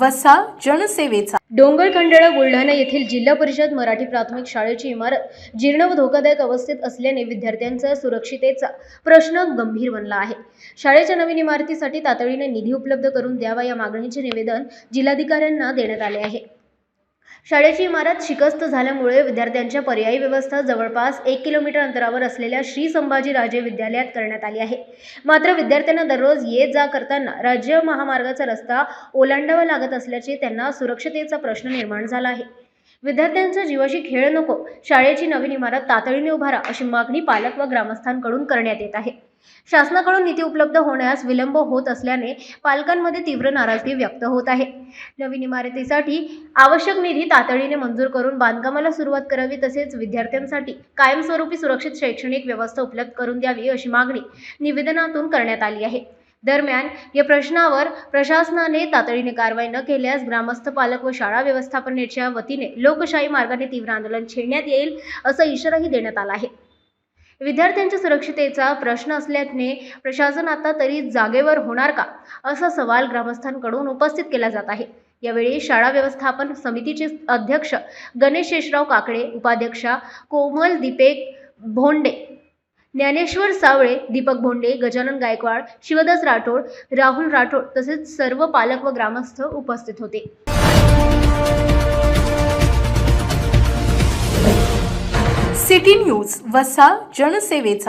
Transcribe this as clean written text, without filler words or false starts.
वसा जनसेवेचा. डोंगरखंडाळा बुलढाणा येथील जिल्हा परिषद मराठी प्राथमिक शाळेची इमारत जीर्ण व धोकादायक अवस्थेत असल्याने विद्यार्थ्यांचा सुरक्षिततेचा प्रश्न गंभीर बनला आहे. शाळेच्या नवीन इमारतीसाठी तातडीने निधी उपलब्ध करून द्यावा या मागणीचे निवेदन जिल्हाधिकाऱ्यांना देण्यात आले आहे. शाळेची इमारत शिकस्त झाल्यामुळे विद्यार्थ्यांच्या पर्यायी व्यवस्था जवळपास 1 किलोमीटर अंतरावर असलेल्या श्री संभाजीराजे विद्यालयात करण्यात आली आहे. मात्र विद्यार्थ्यांना दररोज ये जा करताना राज्य महामार्गाचा रस्ता ओलांडावा लागत असल्याचे त्यांना सुरक्षतेचा प्रश्न निर्माण झाला आहे. विद्यार्थ्यांच्या जीवाशी खेळ नको, शाळेची नवीन इमारत तातडीने उभारा अशी मागणी पालक व ग्रामस्थांकडून करण्यात येत आहे. शासनाकडून निधी उपलब्ध होण्यास विलंब होत असल्याने पालकांमध्ये तीव्र नाराजगी व्यक्त होत आहे. नवीन इमारतीसाठी आवश्यक निधी तातडीने मंजूर करून बांधकामाला सुरुवात करावी, तसेच विद्यार्थ्यांसाठी कायमस्वरूपी सुरक्षित शैक्षणिक व्यवस्था उपलब्ध करून द्यावी अशी मागणी निवेदनातून करण्यात आली आहे. दरम्यान या प्रश्नावर प्रशासनाने तातडीने कारवाई न केल्यास ग्रामस्थ, पालक व शाळा व्यवस्थापनेच्या वतीने लोकशाही मार्गाने तीव्र आंदोलन छेडण्यात येईल असा इशाराही देण्यात आला आहे. विद्यार्थ्यांच्या सुरक्षिततेचा प्रश्न असल्याने प्रशासन आता तरी जागेवर होणार का, असा सवाल ग्रामस्थांकडून उपस्थित केला जात आहे. यावेळी शाळा व्यवस्थापन समितीचे अध्यक्ष गणेश शेषराव काकडे, उपाध्यक्षा कोमल दीपेक भोंडे, ज्ञानेश्वर सावळे, दीपक भोंडे, गजानन गायकवाड, शिवदास राठोड, राहुल राठोड तसेच सर्व पालक व ग्रामस्थ उपस्थित होते. सिटी न्यूज वसा जनसेवेचा.